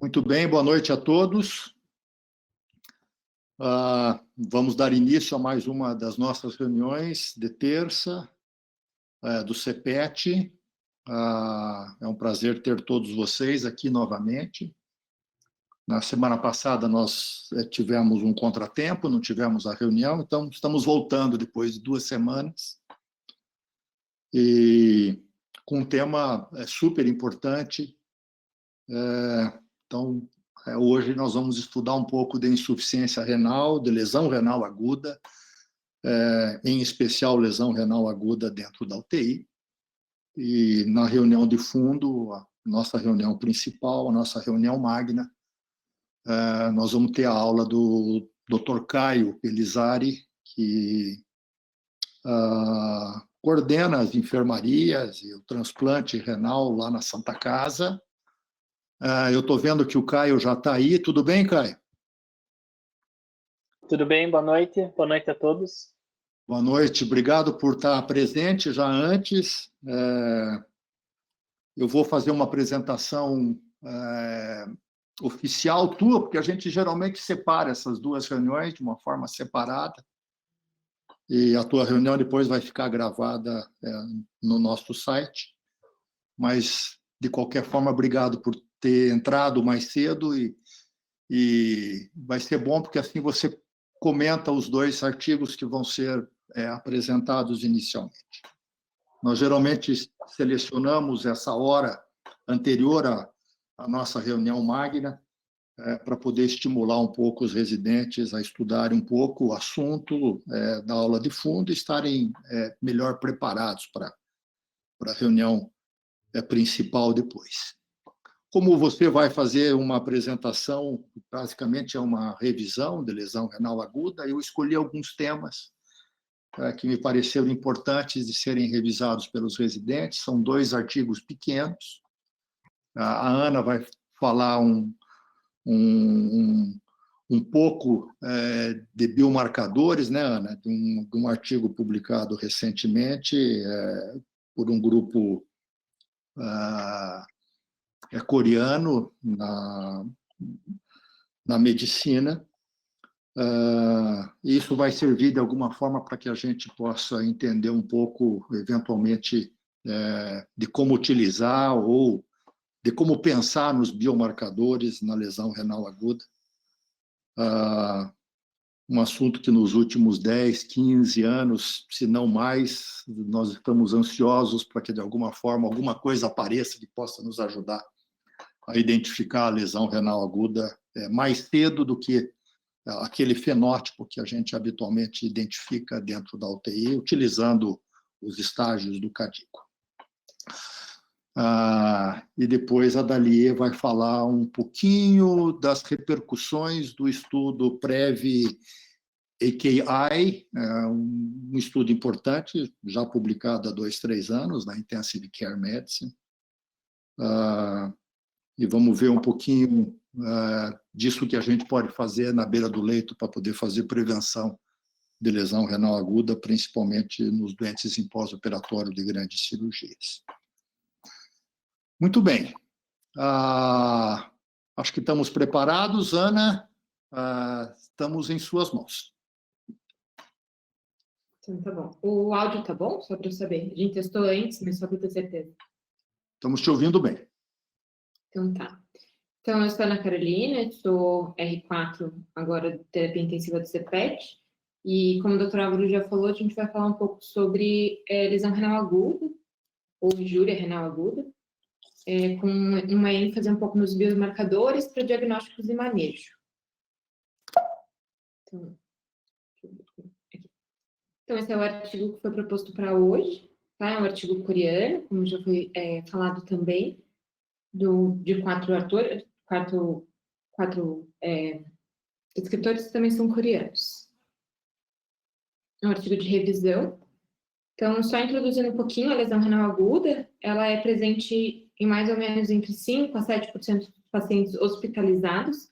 Muito bem, boa noite a todos. Vamos dar início a mais uma das nossas reuniões de terça, do CEPET. É um prazer ter todos vocês aqui novamente. Na semana passada nós tivemos um contratempo, não tivemos a reunião, então estamos voltando depois de 2 semanas. E com um tema super importante. Então, hoje nós vamos estudar um pouco de insuficiência renal, de lesão renal aguda, em especial lesão renal aguda dentro da UTI. E na reunião de fundo, a nossa reunião principal, a nossa reunião magna, nós vamos ter a aula do Dr. Caio Pelizari, que coordena as enfermarias e o transplante renal lá na Santa Casa. Eu estou vendo que o Caio já está aí. Tudo bem, Caio? Tudo bem, boa noite. Boa noite a todos. Boa noite, obrigado por estar presente já antes. Eu vou fazer uma apresentação oficial tua, porque a gente geralmente separa essas duas reuniões de uma forma separada. E a tua reunião depois vai ficar gravada no nosso site. Mas, de qualquer forma, obrigado por ter entrado mais cedo e vai ser bom porque assim você comenta os 2 artigos que vão ser apresentados inicialmente. Nós geralmente selecionamos essa hora anterior à nossa reunião magna para poder estimular um pouco os residentes a estudarem um pouco o assunto da aula de fundo e estarem melhor preparados para a reunião principal depois. Como você vai fazer uma apresentação, basicamente é uma revisão de lesão renal aguda, eu escolhi alguns temas que me pareceram importantes de serem revisados pelos residentes. São 2 artigos pequenos. A Ana vai falar um pouco de biomarcadores, né, Ana? De um artigo publicado recentemente por um grupo coreano na medicina. Isso vai servir de alguma forma para que a gente possa entender um pouco, eventualmente, de como utilizar ou de como pensar nos biomarcadores na lesão renal aguda. Um assunto que nos últimos 10, 15 anos, se não mais, nós estamos ansiosos para que, de alguma forma, alguma coisa apareça que possa nos ajudar a identificar a lesão renal aguda mais cedo do que aquele fenótipo que a gente habitualmente identifica dentro da UTI, utilizando os estágios do cardíaco. E depois a Dalie vai falar um pouquinho das repercussões do estudo PREV-AKI, um estudo importante, já publicado há 2, 3 anos, na Intensive Care Medicine. E vamos ver um pouquinho disso que a gente pode fazer na beira do leito para poder fazer prevenção de lesão renal aguda, principalmente nos doentes em pós-operatório de grandes cirurgias. Muito bem. Acho que estamos preparados, Ana. Estamos em suas mãos. Então, tá bom. O áudio tá bom? Só para eu saber. A gente testou antes, mas só para ter certeza. Estamos te ouvindo bem. Então, tá. Então, eu sou a Ana Carolina, sou R4, agora de terapia intensiva do CEPET. E, como o doutor Álvaro já falou, a gente vai falar um pouco sobre lesão renal aguda, ou injúria renal aguda, com uma ênfase um pouco nos biomarcadores para diagnósticos e manejo. Então, esse é o artigo que foi proposto para hoje, tá? É um artigo coreano, como já foi falado também, de 4 autores, 4 escritores que também são coreanos. É um artigo de revisão. Então, só introduzindo um pouquinho, a lesão renal aguda, ela é presente em mais ou menos entre 5% a 7% dos pacientes hospitalizados,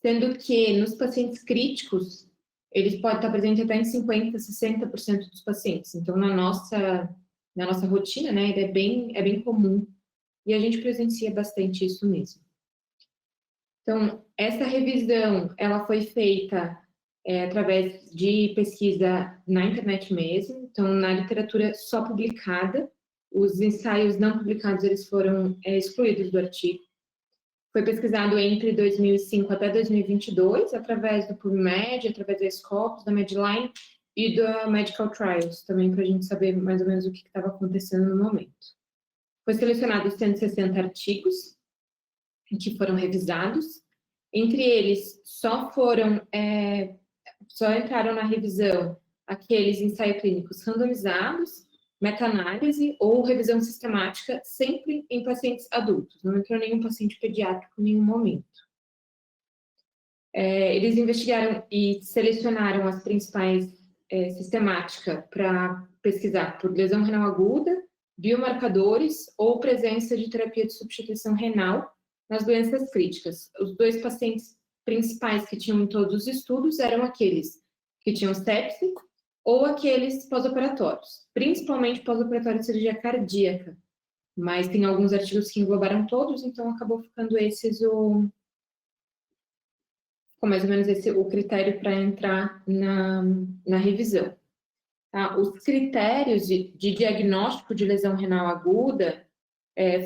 sendo que nos pacientes críticos, eles podem estar presentes até em 50% a 60% dos pacientes. Então, na nossa rotina, né, ele é bem comum, e a gente presencia bastante isso mesmo. Então, essa revisão, ela foi feita através de pesquisa na internet mesmo, então, na literatura só publicada, os ensaios não publicados, eles foram excluídos do artigo. Foi pesquisado entre 2005 até 2022, através do PubMed, através da Scopus, da Medline e da Medical Trials, também para a gente saber mais ou menos o que estava acontecendo no momento. Foi selecionado 160 artigos que foram revisados. Entre eles, só entraram na revisão aqueles ensaios clínicos randomizados, meta-análise ou revisão sistemática, sempre em pacientes adultos. Não entrou nenhum paciente pediátrico em nenhum momento. Eles investigaram e selecionaram as principais sistemáticas para pesquisar por lesão renal aguda, biomarcadores ou presença de terapia de substituição renal nas doenças críticas. Os 2 pacientes principais que tinham em todos os estudos eram aqueles que tinham sepse ou aqueles pós-operatórios, principalmente pós-operatório de cirurgia cardíaca, mas tem alguns artigos que englobaram todos, então acabou ficando ficou mais ou menos esse o critério para entrar na revisão. Tá? Os critérios de diagnóstico de lesão renal aguda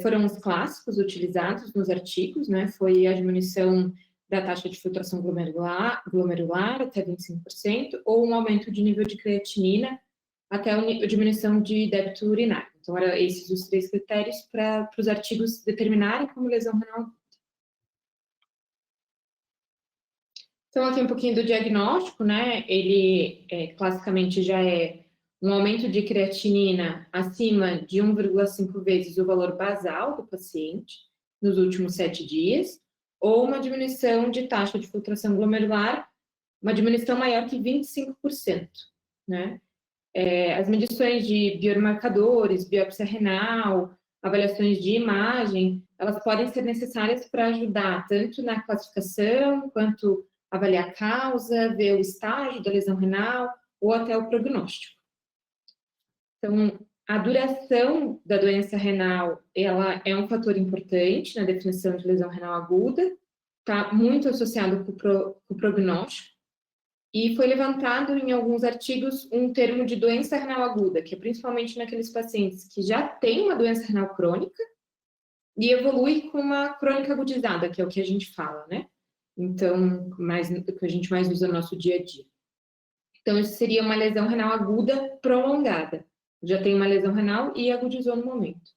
foram os clássicos utilizados nos artigos, né? Foi a diminuição da taxa de filtração glomerular até 25%, ou um aumento de nível de creatinina até a diminuição de débito urinário. Então, eram esses os 3 critérios para os artigos determinarem como lesão renal aguda. Então, aqui um pouquinho do diagnóstico, né? Ele, classicamente, já é um aumento de creatinina acima de 1,5 vezes o valor basal do paciente nos últimos 7 dias, ou uma diminuição de taxa de filtração glomerular, uma diminuição maior que 25%, né? As medições de biomarcadores, biópsia renal, avaliações de imagem, elas podem ser necessárias para ajudar tanto na classificação, quanto avaliar a causa, ver o estágio da lesão renal, ou até o prognóstico. Então, a duração da doença renal, ela é um fator importante na definição de lesão renal aguda, está muito associado com o prognóstico, e foi levantado em alguns artigos um termo de doença renal aguda, que é principalmente naqueles pacientes que já têm uma doença renal crônica e evolui com uma crônica agudizada, que é o que a gente fala, né? Então, o que a gente mais usa no nosso dia a dia. Então, isso seria uma lesão renal aguda prolongada. Já tem uma lesão renal e agudizou no momento.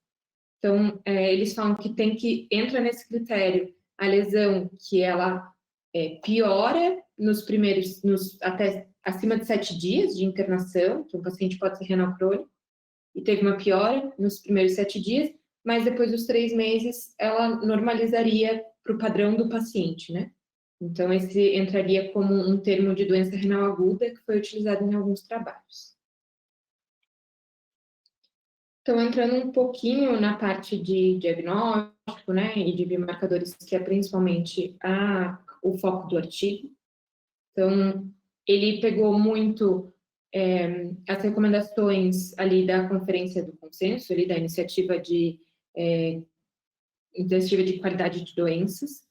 Então, eles falam que entra nesse critério a lesão que ela piora até acima de 7 dias de internação, que o paciente pode ser renal crônico, e teve uma piora nos primeiros 7 dias, mas depois dos 3 meses ela normalizaria para o padrão do paciente, né? Então, esse entraria como um termo de doença renal aguda que foi utilizado em alguns trabalhos. Então, entrando um pouquinho na parte de diagnóstico, né, e de biomarcadores, que é principalmente o foco do artigo. Então, ele pegou muito as recomendações ali da Conferência do Consenso, ali da Iniciativa de Qualidade de Doenças.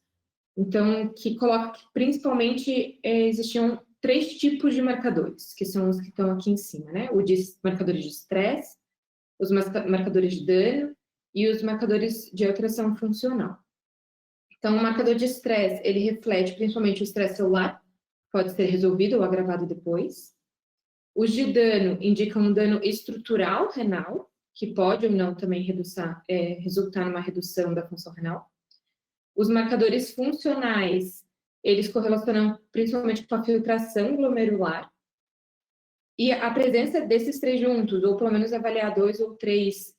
Então, que coloca que principalmente existiam 3 tipos de marcadores, que são os que estão aqui em cima, né? Os marcadores de estresse, os marcadores de dano e os marcadores de alteração funcional. Então, o marcador de estresse, ele reflete principalmente o estresse celular, pode ser resolvido ou agravado depois. Os de dano indicam um dano estrutural renal, que pode ou não também resultar numa redução da função renal. Os marcadores funcionais, eles correlacionam principalmente com a filtração glomerular. E a presença desses 3 juntos, ou pelo menos avaliar 2 ou 3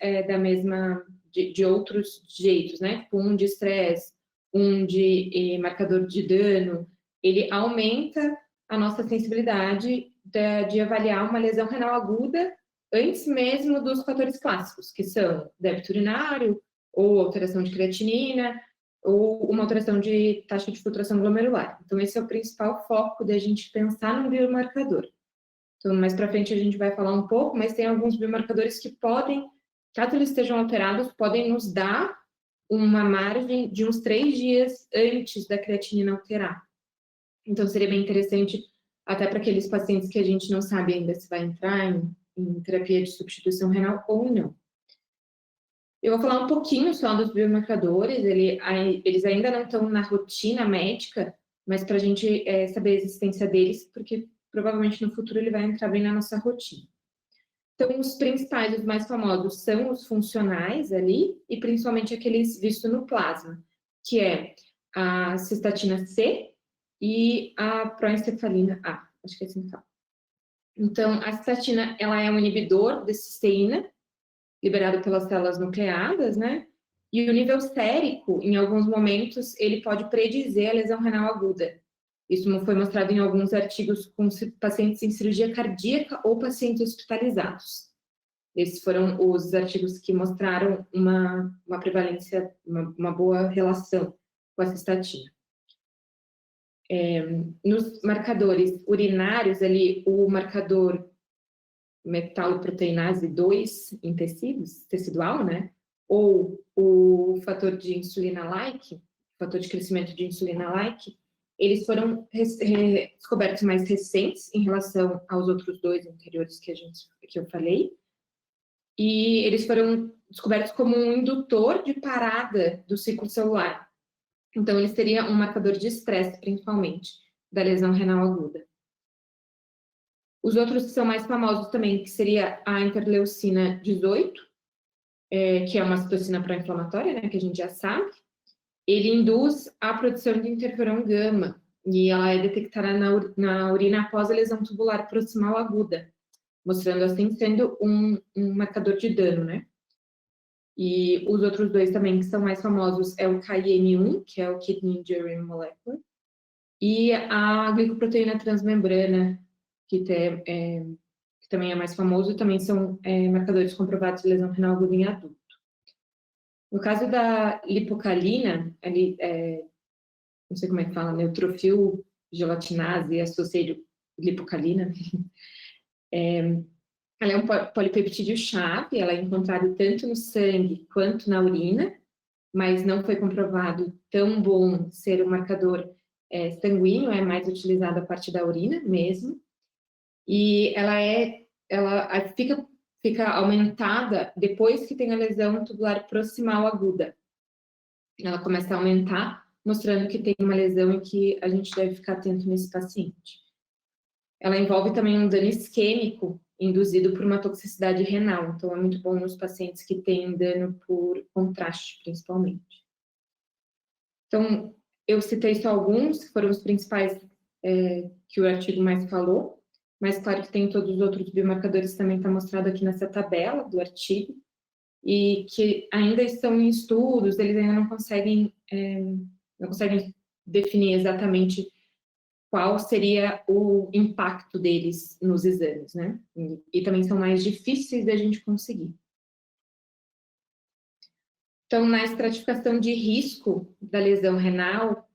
de outros jeitos, né? Tipo, um de estresse, um de marcador de dano, ele aumenta a nossa sensibilidade de avaliar uma lesão renal aguda antes mesmo dos fatores clássicos, que são débito urinário, ou alteração de creatinina, ou uma alteração de taxa de filtração glomerular. Então, esse é o principal foco da gente pensar no biomarcador. Então, mais para frente a gente vai falar um pouco, mas tem alguns biomarcadores que podem, caso eles estejam alterados, podem nos dar uma margem de uns 3 dias antes da creatinina alterar. Então, seria bem interessante, até para aqueles pacientes que a gente não sabe ainda se vai entrar em terapia de substituição renal ou não. Eu vou falar um pouquinho só dos biomarcadores, eles ainda não estão na rotina médica, mas para a gente saber a existência deles, porque provavelmente no futuro ele vai entrar bem na nossa rotina. Então, os principais, os mais famosos, são os funcionais ali, e principalmente aqueles vistos no plasma, que é a cistatina C e a proencefalina A, acho que é assim que fala. Então, a cistatina, ela é um inibidor de cisteína, liberado pelas células nucleadas, né? E o nível sérico, em alguns momentos, ele pode predizer a lesão renal aguda. Isso foi mostrado em alguns artigos com pacientes em cirurgia cardíaca ou pacientes hospitalizados. Esses foram os artigos que mostraram uma prevalência, uma boa relação com a cistatina. Nos marcadores urinários, ali, o marcador metaloproteinase 2 em tecidual, né? Ou o fator de insulina-like, fator de crescimento de insulina-like, eles foram descobertos mais recentes em relação aos outros dois anteriores que eu falei, e eles foram descobertos como um indutor de parada do ciclo celular. Então, eles teriam um marcador de estresse, principalmente, da lesão renal aguda. Os outros que são mais famosos também, que seria a interleucina 18, que é uma citocina pró-inflamatória, né, que a gente já sabe. Ele induz a produção de interferon gama, e ela é detectada na urina após a lesão tubular proximal aguda, mostrando assim sendo um marcador de dano, né? E os outros dois também que são mais famosos é o KIM1, que é o Kidney Injury Molecule, e a glicoproteína transmembrana, que também é mais famoso, e também são marcadores comprovados de lesão renal aguda em adulto. No caso da lipocalina, ali, não sei como é que fala, neutrofil gelatinase associado lipocalina, ela é um polipeptídeo-chave, ela é encontrada tanto no sangue quanto na urina, mas não foi comprovado tão bom ser um marcador sanguíneo, é mais utilizada a partir da urina mesmo, e ela fica aumentada depois que tem a lesão tubular proximal aguda. Ela começa a aumentar, mostrando que tem uma lesão e que a gente deve ficar atento nesse paciente. Ela envolve também um dano isquêmico induzido por uma toxicidade renal, então é muito bom nos pacientes que têm dano por contraste, principalmente. Então, eu citei só alguns, que foram os principais que o artigo mais falou, mas claro que tem todos os outros biomarcadores também está mostrado aqui nessa tabela do artigo, e que ainda estão em estudos, eles ainda não conseguem definir exatamente qual seria o impacto deles nos exames, né? E também são mais difíceis da gente conseguir. Então, na estratificação de risco da lesão renal,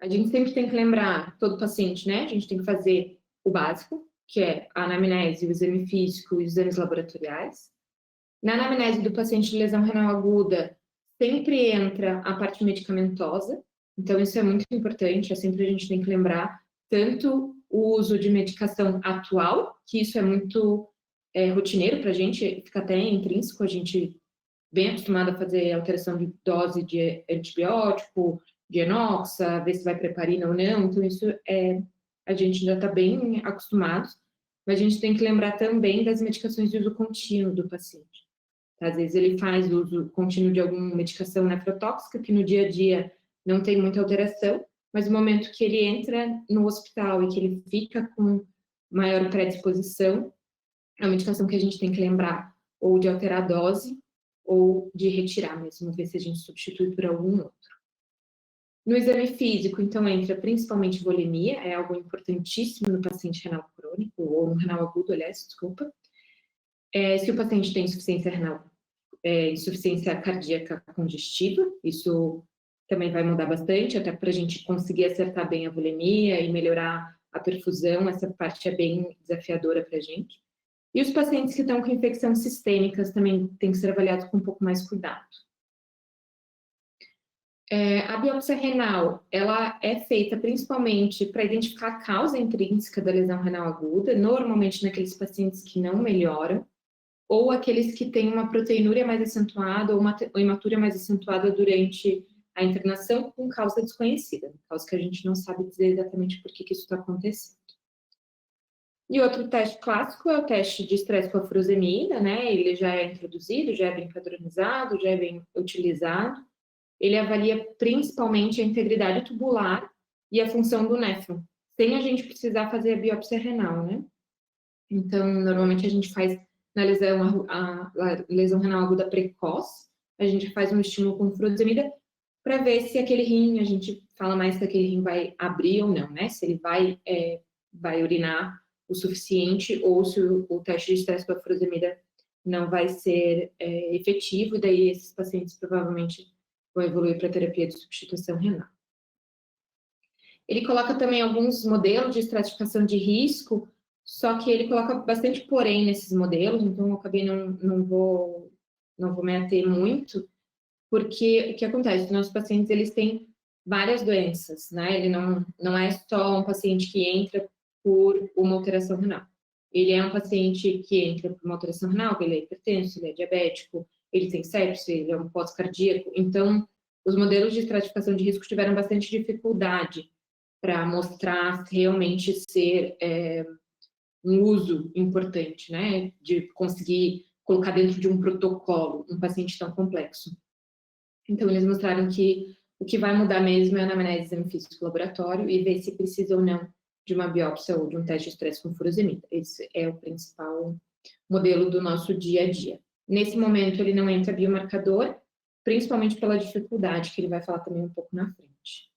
a gente sempre tem que lembrar, todo paciente, né? A gente tem que fazer o básico, que é a anamnese, o exame físico e os exames laboratoriais. Na anamnese do paciente de lesão renal aguda, sempre entra a parte medicamentosa, então isso é muito importante, sempre a gente tem que lembrar tanto o uso de medicação atual, que isso é muito rotineiro para a gente, fica até intrínseco, a gente bem acostumado a fazer alteração de dose de antibiótico, de enoxa, ver se vai preparina ou não, então isso a gente já está bem acostumado, mas a gente tem que lembrar também das medicações de uso contínuo do paciente. Às vezes ele faz uso contínuo de alguma medicação nefrotóxica, que no dia a dia não tem muita alteração, mas no momento que ele entra no hospital e que ele fica com maior predisposição, é uma medicação que a gente tem que lembrar ou de alterar a dose ou de retirar mesmo, ver se a gente substitui por algum outro. No exame físico, então, entra principalmente volemia, é algo importantíssimo no paciente renal crônico, ou no renal agudo, aliás, desculpa. Se o paciente tem insuficiência renal, insuficiência cardíaca congestiva, isso também vai mudar bastante, até para a gente conseguir acertar bem a volemia e melhorar a perfusão, essa parte é bem desafiadora para a gente. E os pacientes que estão com infecções sistêmicas também têm que ser avaliados com um pouco mais cuidado. A biópsia renal, ela é feita principalmente para identificar a causa intrínseca da lesão renal aguda, normalmente naqueles pacientes que não melhoram, ou aqueles que têm uma proteinúria mais acentuada ou uma hematúria mais acentuada durante a internação com causa desconhecida, causa que a gente não sabe dizer exatamente por que isso está acontecendo. E outro teste clássico é o teste de estresse com a furosemida, né? Ele já é introduzido, já é bem padronizado, já é bem utilizado. Ele avalia principalmente a integridade tubular e a função do néfron, sem a gente precisar fazer a biópsia renal, né? Então, normalmente a gente faz na lesão renal aguda precoce, a gente faz um estímulo com furosemida para ver se aquele rim, a gente fala mais se aquele rim vai abrir ou não, né? Se ele vai urinar o suficiente ou se o teste de estresse com a furosemida não vai ser efetivo, e daí esses pacientes provavelmente vão evoluir para terapia de substituição renal. Ele coloca também alguns modelos de estratificação de risco, só que ele coloca bastante porém nesses modelos, então eu acabei não vou me ater muito, porque o que acontece? Os nossos pacientes, eles têm várias doenças, né? Ele não é só um paciente que entra por uma alteração renal. Ele é um paciente que entra por uma alteração renal, ele é hipertenso, ele é diabético, ele tem sepsis, ele é um pós-cardíaco. Então, os modelos de estratificação de risco tiveram bastante dificuldade para mostrar realmente ser um uso importante, né? De conseguir colocar dentro de um protocolo um paciente tão complexo. Então, eles mostraram que o que vai mudar mesmo é a anamnese, exame físico laboratório e ver se precisa ou não de uma biópsia ou de um teste de estresse com furosemida. Esse é o principal modelo do nosso dia a dia. Nesse momento, ele não entra biomarcador, principalmente pela dificuldade, que ele vai falar também um pouco na frente.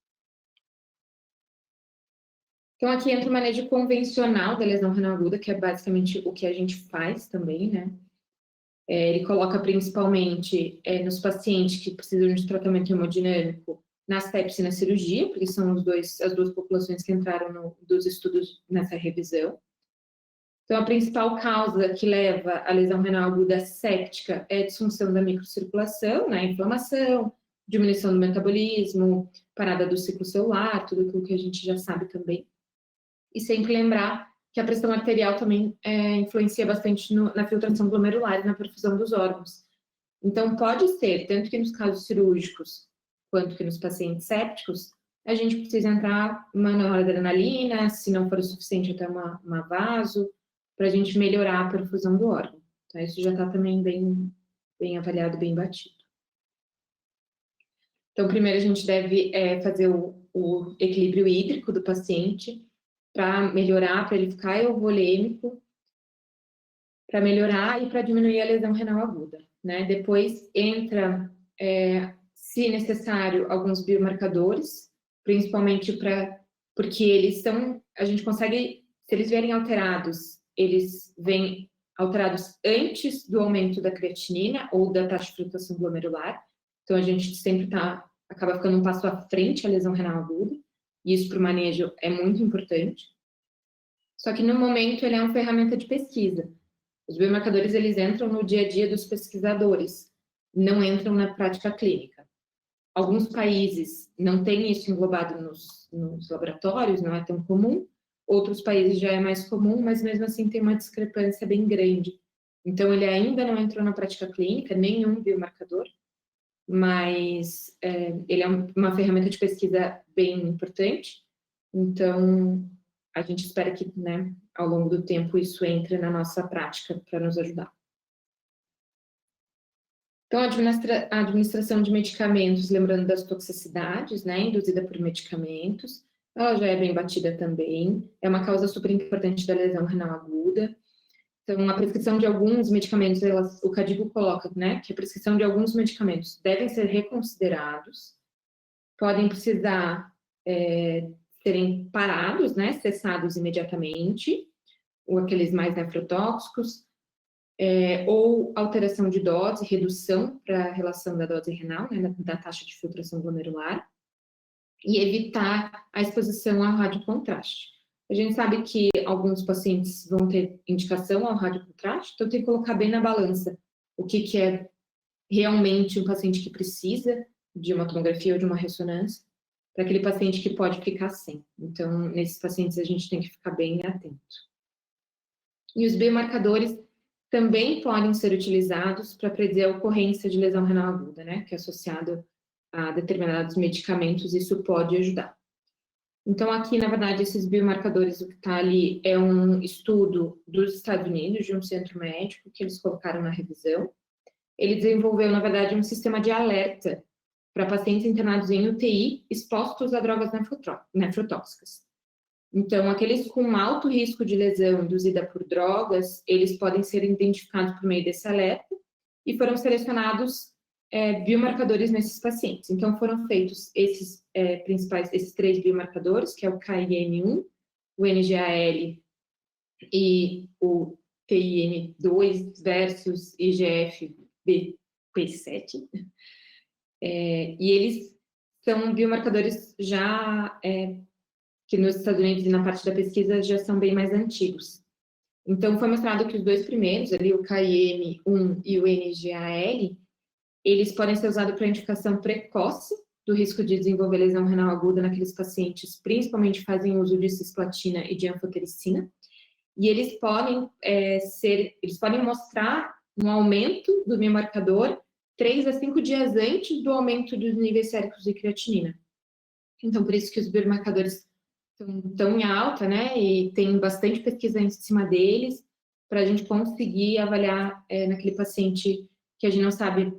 Então, aqui entra o manejo convencional da lesão renal aguda, que é basicamente o que a gente faz também, né? Ele coloca principalmente nos pacientes que precisam de tratamento hemodinâmico, na sepse e na cirurgia, porque são as duas populações que entraram dos estudos nessa revisão. Então, a principal causa que leva à lesão renal aguda séptica é a disfunção da microcirculação, né? Inflamação, diminuição do metabolismo, parada do ciclo celular, tudo aquilo que a gente já sabe também. E sempre lembrar que a pressão arterial também influencia bastante na filtração glomerular e na perfusão dos órgãos. Então, pode ser, tanto que nos casos cirúrgicos, quanto que nos pacientes sépticos, a gente precisa entrar uma noradrenalina, se não for o suficiente, até uma vaso, para a gente melhorar a perfusão do órgão. Então, isso já está também bem avaliado, bem batido. Então, primeiro a gente deve fazer o equilíbrio hídrico do paciente, para melhorar, para ele ficar euvolêmico, para melhorar e para diminuir a lesão renal aguda, né? Depois entra, se necessário, alguns biomarcadores, principalmente porque a gente consegue, se eles vierem alterados, eles vêm alterados antes do aumento da creatinina ou da taxa de filtração glomerular, então a gente sempre acaba ficando um passo à frente à lesão renal aguda, e isso para o manejo é muito importante. Só que no momento ele é uma ferramenta de pesquisa. Os biomarcadores, eles entram no dia a dia dos pesquisadores, não entram na prática clínica. Alguns países não têm isso englobado nos laboratórios, não é tão comum. Outros países já é mais comum, mas mesmo assim tem uma discrepância bem grande. Então, ele ainda não entrou na prática clínica, nenhum biomarcador, mas ele é uma ferramenta de pesquisa bem importante. Então, a gente espera que, né, ao longo do tempo, isso entre na nossa prática para nos ajudar. Então, a administração de medicamentos, lembrando das toxicidades, né, induzida por medicamentos, ela já é bem batida também, é uma causa super importante da lesão renal aguda. Então, a prescrição de alguns medicamentos, o CADIGO coloca, né, que a prescrição de alguns medicamentos devem ser reconsiderados, podem precisar serem parados, né, cessados imediatamente, ou aqueles mais nefrotóxicos, ou alteração de dose, redução para a relação da dose renal, né, da taxa de filtração glomerular, e evitar a exposição ao radiocontraste. A gente sabe que alguns pacientes vão ter indicação ao radiocontraste, então tem que colocar bem na balança o que é realmente um paciente que precisa de uma tomografia ou de uma ressonância, para aquele paciente que pode ficar sem. Então, nesses pacientes, a gente tem que ficar bem atento. E os biomarcadores também podem ser utilizados para predizer a ocorrência de lesão renal aguda, né? Que é associado a determinados medicamentos, isso pode ajudar. Então, aqui, na verdade, esses biomarcadores, o que está ali é um estudo dos Estados Unidos, de um centro médico, que eles colocaram na revisão. Ele desenvolveu, na verdade, um sistema de alerta para pacientes internados em UTI expostos a drogas nefrotóxicas. Então, aqueles com alto risco de lesão induzida por drogas, eles podem ser identificados por meio desse alerta e foram selecionados biomarcadores nesses pacientes. Então, foram feitos esses esses 3 biomarcadores, que é o KIM1, o NGAL e o TIN2 versus IGF-BP7. E eles são biomarcadores já que nos Estados Unidos e na parte da pesquisa já são bem mais antigos. Então, foi mostrado que os 2 primeiros, ali o KIM1 e o NGAL, eles podem ser usados para indicação precoce do risco de desenvolver lesão renal aguda naqueles pacientes, principalmente que fazem uso de cisplatina e de anfotericina. E eles podem mostrar um aumento do biomarcador 3 a 5 dias antes do aumento dos níveis séricos de creatinina. Então, por isso que os biomarcadores estão em alta, né? E tem bastante pesquisa em cima deles, para a gente conseguir avaliar naquele paciente que a gente não sabe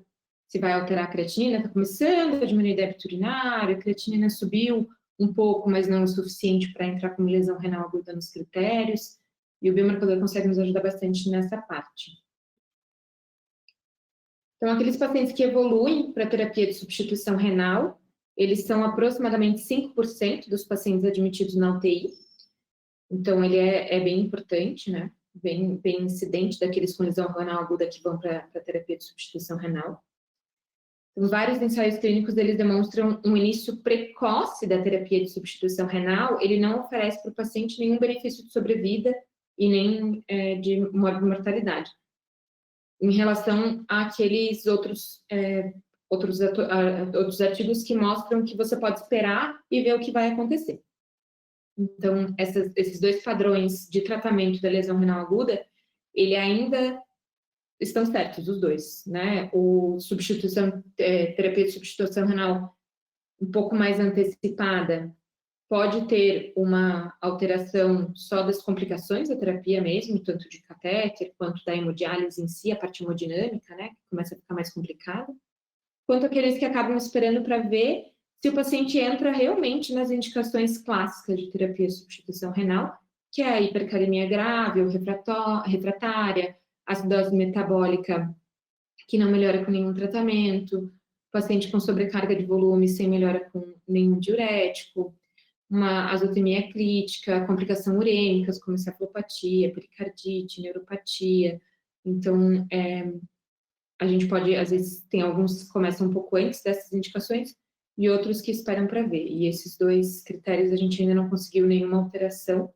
se vai alterar a creatinina, está começando a diminuir o débito urinário, a creatinina subiu um pouco, mas não o suficiente para entrar com lesão renal aguda nos critérios, e o biomarcador consegue nos ajudar bastante nessa parte. Então, aqueles pacientes que evoluem para terapia de substituição renal, eles são aproximadamente 5% dos pacientes admitidos na UTI. Então, ele é bem importante, né? Bem incidente daqueles com lesão renal aguda que vão para a terapia de substituição renal. Então, vários ensaios clínicos, eles demonstram um início precoce da terapia de substituição renal. Ele não oferece para o paciente nenhum benefício de sobrevida e nem de mortalidade. Em relação àqueles outros artigos que mostram que você pode esperar e ver o que vai acontecer. Então, esses 2 padrões de tratamento da lesão renal aguda, ele ainda estão certos, os 2, né? Terapia de substituição renal um pouco mais antecipada pode ter uma alteração só das complicações da terapia mesmo, tanto de catéter quanto da hemodiálise em si, a parte hemodinâmica, né? Que começa a ficar mais complicada. Quanto aqueles que acabam esperando para ver se o paciente entra realmente nas indicações clássicas de terapia de substituição renal, que é a hipercalemia grave ou refratária, acidose metabólica que não melhora com nenhum tratamento, paciente com sobrecarga de volume sem melhora com nenhum diurético, uma azotemia crítica, complicação urêmicas como encefalopatia, pericardite, neuropatia. Então, a gente pode, às vezes, tem alguns que começam um pouco antes dessas indicações e outros que esperam para ver. E esses 2 critérios a gente ainda não conseguiu nenhuma alteração,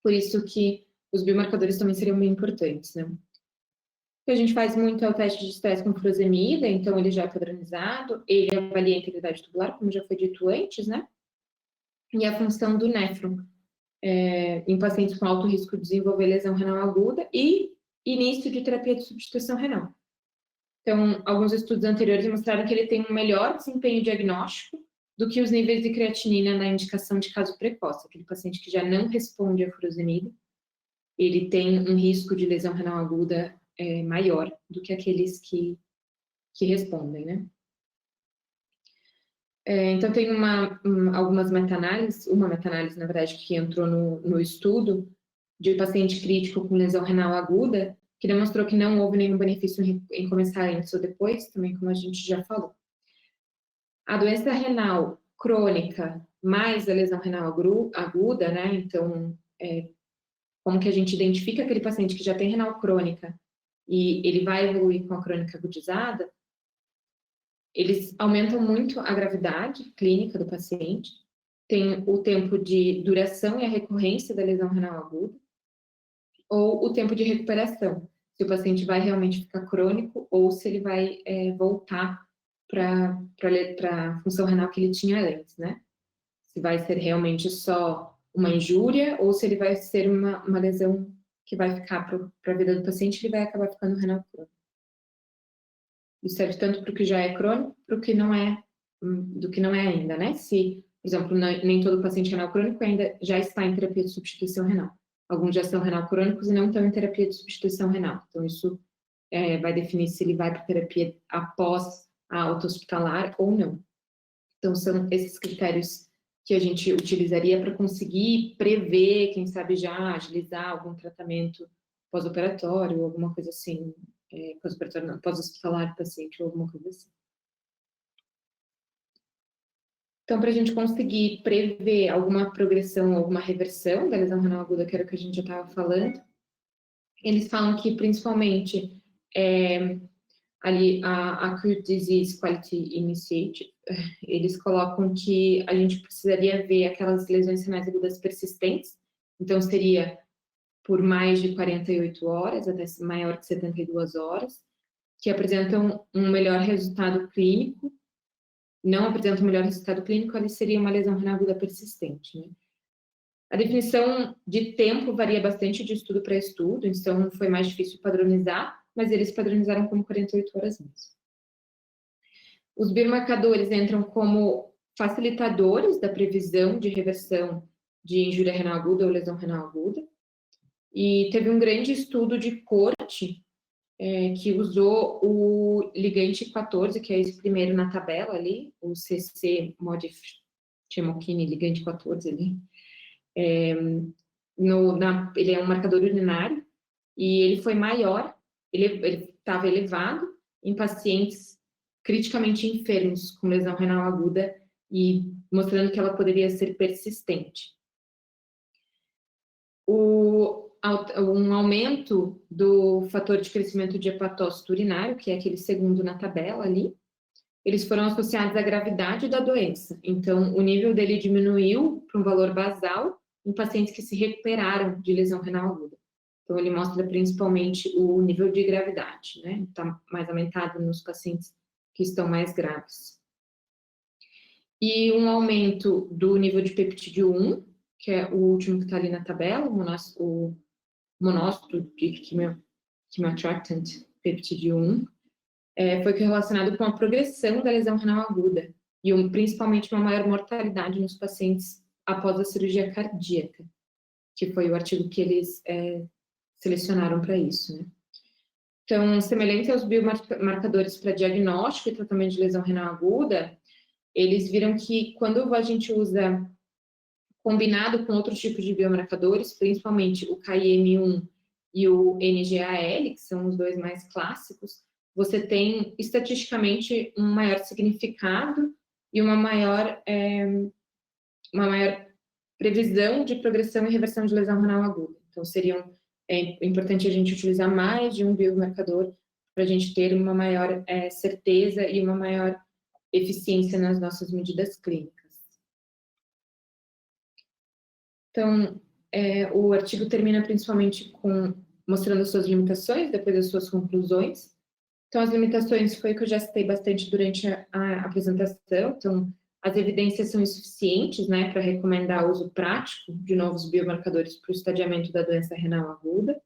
por isso que os biomarcadores também seriam bem importantes, né? O que a gente faz muito é o teste de estresse com furosemida, então ele já é padronizado, ele avalia a integridade tubular, como já foi dito antes, né? E a função do néfron em pacientes com alto risco de desenvolver lesão renal aguda e início de terapia de substituição renal. Então, alguns estudos anteriores mostraram que ele tem um melhor desempenho diagnóstico do que os níveis de creatinina na indicação de caso precoce. Aquele paciente que já não responde à furosemida, ele tem um risco de lesão renal aguda maior do que aqueles que respondem, né? Então, tem algumas meta-análises, uma meta-análise, na verdade, que entrou no estudo de paciente crítico com lesão renal aguda, que demonstrou que não houve nenhum benefício em começar antes ou depois, também como a gente já falou. A doença renal crônica mais a lesão renal aguda, né? Então, como que a gente identifica aquele paciente que já tem renal crônica e ele vai evoluir com a crônica agudizada, eles aumentam muito a gravidade clínica do paciente, tem o tempo de duração e a recorrência da lesão renal aguda, ou o tempo de recuperação, se o paciente vai realmente ficar crônico ou se ele vai voltar para a função renal que ele tinha antes, né? Se vai ser realmente só uma injúria ou se ele vai ser uma lesão que vai ficar para a vida do paciente, ele vai acabar ficando renal crônico. Isso serve tanto para o que já é crônico, para o que não é, do que não é ainda, né? Se, por exemplo, nem todo paciente renal crônico ainda já está em terapia de substituição renal. Alguns já são renal crônicos e não estão em terapia de substituição renal. Então, isso vai definir se ele vai para terapia após a alta hospitalar ou não. Então, são esses critérios que a gente utilizaria para conseguir prever, quem sabe já agilizar algum tratamento pós-operatório, alguma coisa assim, pós-operatório não, pós-hospitalar do paciente, ou alguma coisa assim. Então, para a gente conseguir prever alguma progressão, alguma reversão da lesão renal aguda, que era o que a gente já estava falando, eles falam que, principalmente, ali a Acute Disease Quality Initiative, eles colocam que a gente precisaria ver aquelas lesões renais agudas persistentes, então seria por mais de 48 horas, até maior que 72 horas, que apresentam um melhor resultado clínico. Não apresentam um melhor resultado clínico, ali seria uma lesão renal aguda persistente, né? A definição de tempo varia bastante de estudo para estudo, então foi mais difícil padronizar, mas eles padronizaram como 48 horas mesmo. Os biomarcadores entram como facilitadores da previsão de reversão de injúria renal aguda ou lesão renal aguda. E teve um grande estudo de corte que usou o ligante 14, que é esse primeiro na tabela ali, o CC Modif Chemokine ligante 14 ali. Ele é um marcador urinário e ele foi maior, ele estava elevado em pacientes criticamente enfermos com lesão renal aguda e mostrando que ela poderia ser persistente. Um aumento do fator de crescimento de hepatócito urinário, que é aquele segundo na tabela ali, eles foram associados à gravidade da doença. Então, o nível dele diminuiu para um valor basal em pacientes que se recuperaram de lesão renal aguda. Então, ele mostra principalmente o nível de gravidade, né? Está mais aumentado nos pacientes que estão mais graves. E um aumento do nível de peptídeo 1, que é o último que está ali na tabela, o monócito de chemoattractant peptídeo 1, foi relacionado com a progressão da lesão renal aguda e principalmente uma maior mortalidade nos pacientes após a cirurgia cardíaca, que foi o artigo que eles selecionaram para isso, né? Então, semelhante aos biomarcadores para diagnóstico e tratamento de lesão renal aguda, eles viram que quando a gente usa combinado com outros tipos de biomarcadores, principalmente o KIM1 e o NGAL, que são os dois mais clássicos, você tem estatisticamente um maior significado e uma maior previsão de progressão e reversão de lesão renal aguda. Então, é importante a gente utilizar mais de um biomarcador para a gente ter uma maior certeza e uma maior eficiência nas nossas medidas clínicas. Então, o artigo termina principalmente mostrando as suas limitações, depois as suas conclusões. Então, as limitações foi o que eu já citei bastante durante a apresentação. Então, as evidências são insuficientes, né, para recomendar o uso prático de novos biomarcadores para o estadiamento da doença renal aguda.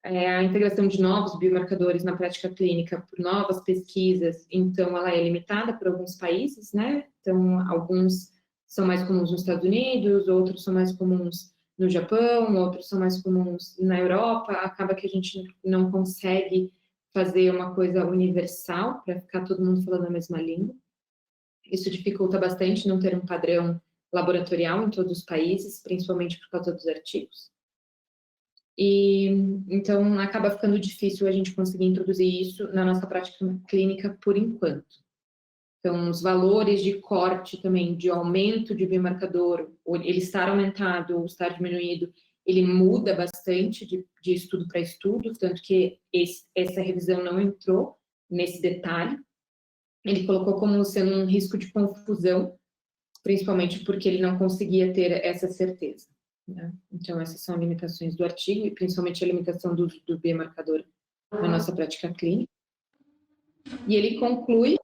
A integração de novos biomarcadores na prática clínica por novas pesquisas, então, ela é limitada por alguns países, né? Então, alguns são mais comuns nos Estados Unidos, outros são mais comuns no Japão, outros são mais comuns na Europa. Acaba que a gente não consegue fazer uma coisa universal para ficar todo mundo falando a mesma língua. Isso dificulta bastante não ter um padrão laboratorial em todos os países, principalmente por causa dos artigos. E então acaba ficando difícil a gente conseguir introduzir isso na nossa prática clínica por enquanto. Então, os valores de corte também, de aumento de biomarcador, ele estar aumentado ou estar diminuído, ele muda bastante de estudo para estudo, tanto que essa revisão não entrou nesse detalhe. Ele colocou como sendo um risco de confusão, principalmente porque ele não conseguia ter essa certeza, né? Então, essas são limitações do artigo, e principalmente a limitação do biomarcador na nossa prática clínica. E ele conclui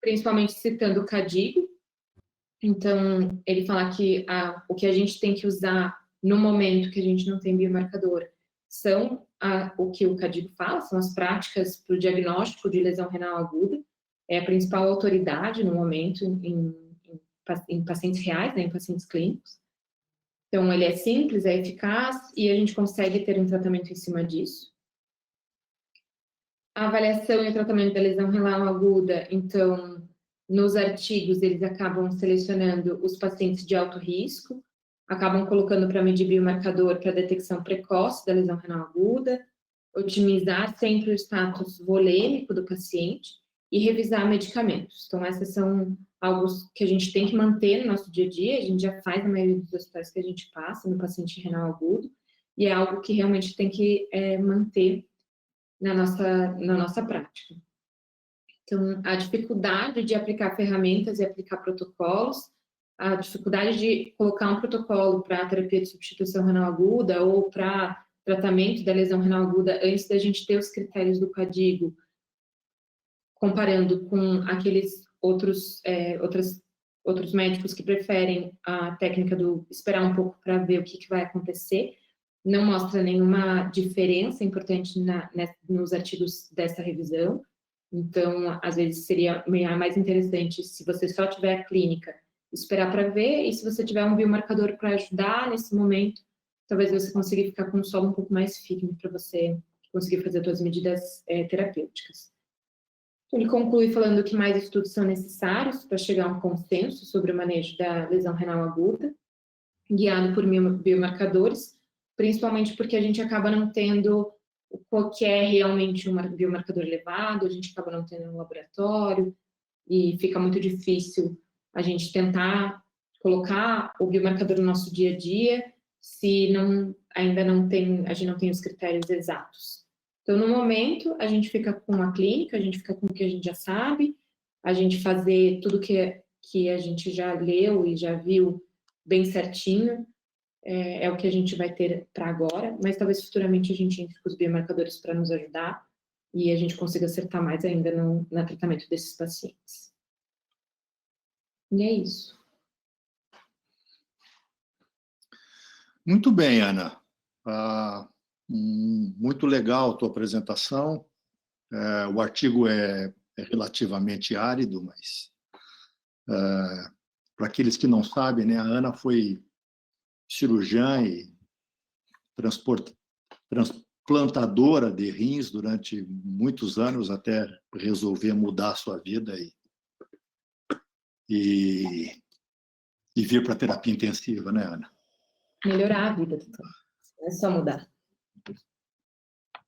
principalmente citando o KDIGO. Então, ele fala que o que a gente tem que usar no momento que a gente não tem biomarcador são o que o KDIGO fala, são as práticas para o diagnóstico de lesão renal aguda, é a principal autoridade no momento em pacientes reais, né, em pacientes clínicos. Então, ele é simples, é eficaz e a gente consegue ter um tratamento em cima disso. A avaliação e o tratamento da lesão renal aguda, então, nos artigos, eles acabam selecionando os pacientes de alto risco, acabam colocando para medir biomarcador para detecção precoce da lesão renal aguda, otimizar sempre o status volêmico do paciente e revisar medicamentos. Então, essas são algo que a gente tem que manter no nosso dia a dia, a gente já faz na maioria dos hospitais que a gente passa no paciente renal agudo, e é algo que realmente tem que manter na nossa prática. Então, a dificuldade de aplicar ferramentas e aplicar protocolos, a dificuldade de colocar um protocolo para terapia de substituição renal aguda ou para tratamento da lesão renal aguda antes da gente ter os critérios do KDIGO, comparando com aqueles outros médicos que preferem a técnica do esperar um pouco para ver o que vai acontecer, não mostra nenhuma diferença importante nos artigos dessa revisão. Então, às vezes seria mais interessante se você só tiver a clínica, esperar para ver, e se você tiver um biomarcador para ajudar nesse momento, talvez você consiga ficar com um solo um pouco mais firme para você conseguir fazer suas medidas terapêuticas. Ele conclui falando que mais estudos são necessários para chegar a um consenso sobre o manejo da lesão renal aguda, guiado por biomarcadores, principalmente porque a gente acaba não tendo o que é realmente um biomarcador elevado, a gente acaba não tendo um laboratório, e fica muito difícil a gente tentar colocar o biomarcador no nosso dia a dia se a gente não tem os critérios exatos. Então, no momento, a gente fica com a clínica, a gente fica com o que a gente já sabe, a gente fazer tudo que a gente já leu e já viu bem certinho, é o que a gente vai ter para agora, mas talvez futuramente a gente entre com os biomarcadores para nos ajudar e a gente consiga acertar mais ainda no tratamento desses pacientes. E é isso. Muito bem, Ana. Muito legal a tua apresentação. O artigo é relativamente árido, mas para aqueles que não sabem, né, a Ana foi cirurgiã e transplantadora de rins durante muitos anos, até resolver mudar a sua vida e vir para a terapia intensiva, né, Ana? Melhorar a vida, doutor. Não é só mudar.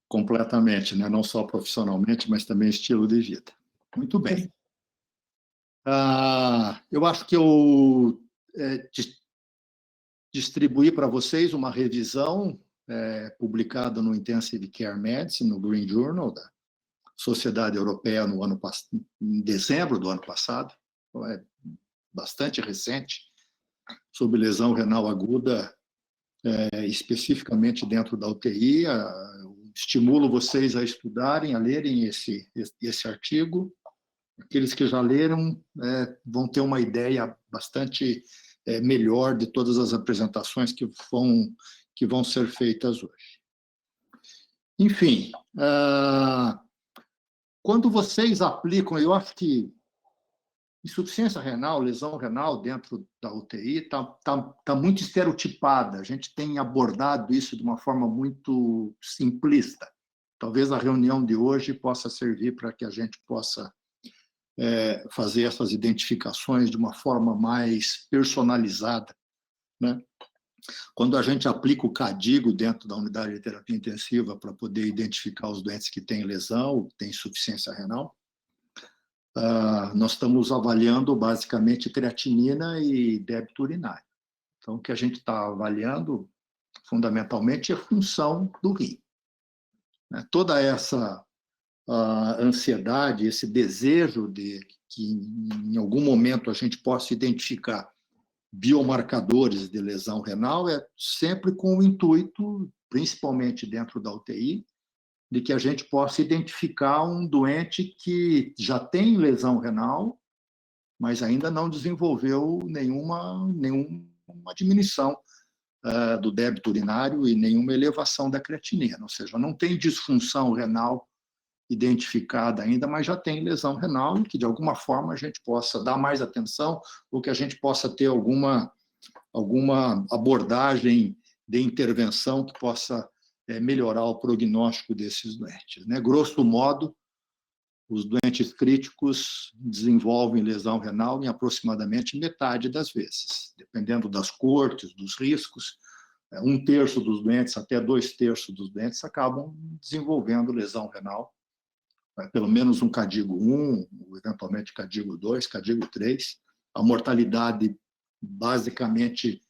Completamente, né? Não só profissionalmente, mas também estilo de vida. Muito bem. Eu acho que eu distribuí para vocês uma revisão publicada no Intensive Care Medicine, no Green Journal da Sociedade Europeia em dezembro do ano passado. Então, é bastante recente, sobre lesão renal aguda, especificamente dentro da UTI. Estimulo vocês a estudarem, a lerem esse artigo. Aqueles que já leram vão ter uma ideia bastante melhor de todas as apresentações que vão ser feitas hoje. Enfim, quando vocês aplicam, eu acho que insuficiência renal, lesão renal dentro da UTI tá muito estereotipada. A gente tem abordado isso de uma forma muito simplista. Talvez a reunião de hoje possa servir para que a gente possa fazer essas identificações de uma forma mais personalizada, né? Quando a gente aplica o KDIGO dentro da unidade de terapia intensiva para poder identificar os doentes que têm lesão, têm insuficiência renal, nós estamos avaliando basicamente creatinina e débito urinário. Então, o que a gente está avaliando, fundamentalmente, é a função do rim. Toda essa ansiedade, esse desejo de que, em algum momento, a gente possa identificar biomarcadores de lesão renal é sempre com o intuito, principalmente dentro da UTI, de que a gente possa identificar um doente que já tem lesão renal mas ainda não desenvolveu nenhuma diminuição do débito urinário e nenhuma elevação da creatinina, ou seja, não tem disfunção renal identificada ainda, mas já tem lesão renal e que, de alguma forma, a gente possa dar mais atenção ou que a gente possa ter alguma abordagem de intervenção que possa melhorar o prognóstico desses doentes. Né? Grosso modo, os doentes críticos desenvolvem lesão renal em aproximadamente metade das vezes, dependendo das cortes, dos riscos. 1/3 dos doentes até 2/3 dos doentes acabam desenvolvendo lesão renal, pelo menos um CADIGO 1, eventualmente CADIGO 2, CADIGO 3. A mortalidade basicamente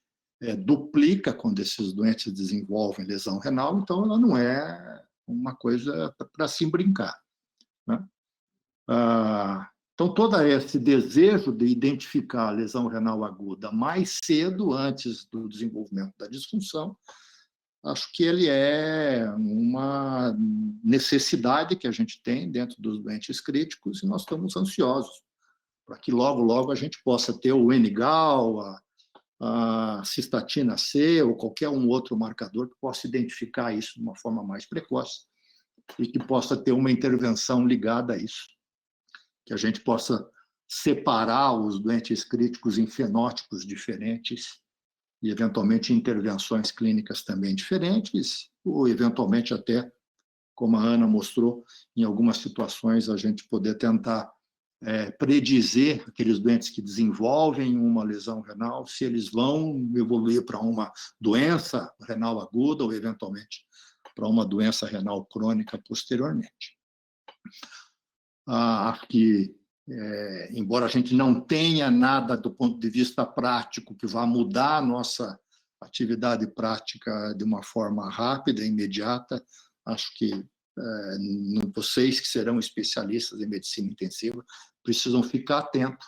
duplica quando esses doentes desenvolvem lesão renal, então ela não é uma coisa para se brincar. Né? Então, todo esse desejo de identificar a lesão renal aguda mais cedo, antes do desenvolvimento da disfunção, acho que ele é uma necessidade que a gente tem dentro dos doentes críticos e nós estamos ansiosos para que logo, logo a gente possa ter o N-gal, a cistatina C ou qualquer outro marcador que possa identificar isso de uma forma mais precoce e que possa ter uma intervenção ligada a isso. Que a gente possa separar os doentes críticos em fenótipos diferentes e, eventualmente, intervenções clínicas também diferentes, ou, eventualmente, até, como a Ana mostrou, em algumas situações, a gente poder tentar predizer aqueles doentes que desenvolvem uma lesão renal, se eles vão evoluir para uma doença renal aguda ou, eventualmente, para uma doença renal crônica posteriormente. Acho que, embora a gente não tenha nada do ponto de vista prático que vá mudar a nossa atividade prática de uma forma rápida e imediata, acho que vocês que serão especialistas em medicina intensiva precisam ficar atentos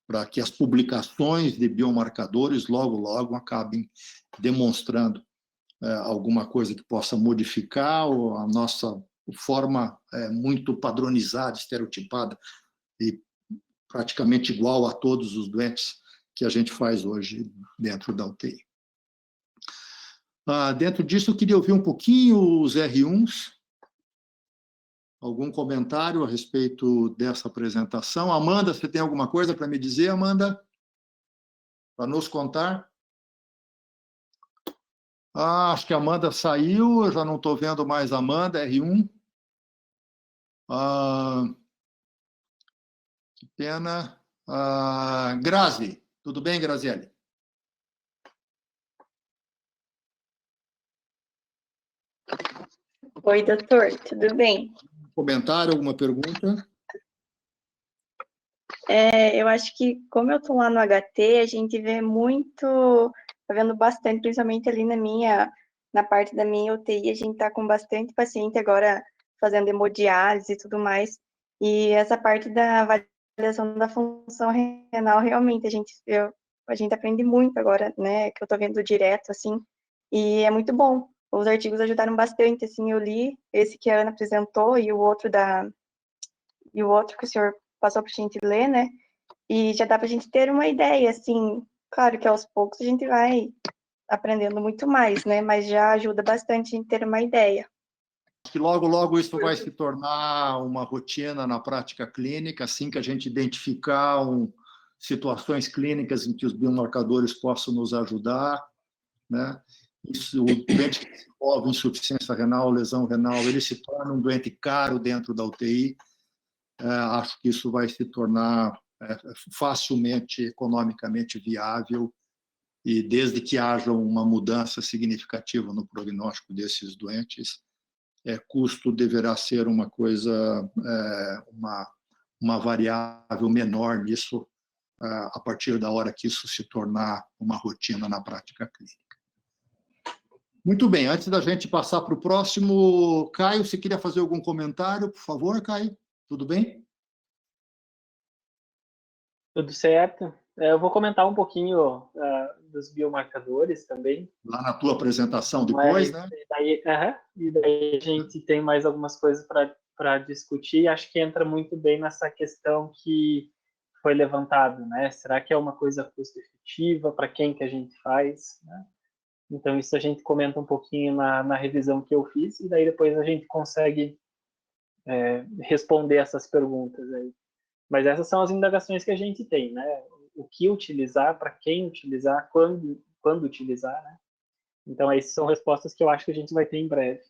para que as publicações de biomarcadores logo, logo acabem demonstrando alguma coisa que possa modificar a nossa forma muito padronizada, estereotipada e praticamente igual a todos os doentes que a gente faz hoje dentro da UTI. Dentro disso, eu queria ouvir um pouquinho os R1s. Algum comentário a respeito dessa apresentação? Amanda, você tem alguma coisa para me dizer, Amanda? Para nos contar? Acho que a Amanda saiu, eu já não estou vendo mais a Amanda, R1. Que pena. Grazi, tudo bem, Graziele? Oi, doutor, tudo bem? Comentário, alguma pergunta? Eu acho que, como eu estou lá no HT, a gente vê muito, tá vendo bastante, principalmente ali na parte da minha UTI, a gente está com bastante paciente agora fazendo hemodiálise e tudo mais, e essa parte da avaliação da função renal, realmente, a gente aprende muito agora, né, que eu estou vendo direto, assim, e é muito bom. Os artigos ajudaram bastante, assim, eu li esse que a Ana apresentou e o outro que o senhor passou para a gente ler, né? E já dá para a gente ter uma ideia, assim, claro que aos poucos a gente vai aprendendo muito mais, né? Mas já ajuda bastante a gente ter uma ideia. Acho que logo, logo isso vai se tornar uma rotina na prática clínica, assim que a gente identificar situações clínicas em que os biomarcadores possam nos ajudar, né? Isso, o doente que desenvolve insuficiência renal, lesão renal, ele se torna um doente caro dentro da UTI. Acho que isso vai se tornar facilmente, economicamente viável e desde que haja uma mudança significativa no prognóstico desses doentes, custo deverá ser uma coisa, uma variável menor nisso, a partir da hora que isso se tornar uma rotina na prática clínica. Muito bem, antes da gente passar para o próximo, Caio, você queria fazer algum comentário, por favor, Caio? Tudo bem? Tudo certo. Eu vou comentar um pouquinho dos biomarcadores também. Lá na tua apresentação depois, Mas, né? e daí a gente tem mais algumas coisas para para discutir, acho que entra muito bem nessa questão que foi levantado, né? Será que é uma coisa custo-efetiva? Para quem que a gente faz? Né? Então, isso a gente comenta um pouquinho na revisão que eu fiz, e daí depois a gente consegue responder essas perguntas aí. Mas essas são as indagações que a gente tem, né? O que utilizar, para quem utilizar, quando utilizar, né? Então, essas são respostas que eu acho que a gente vai ter em breve.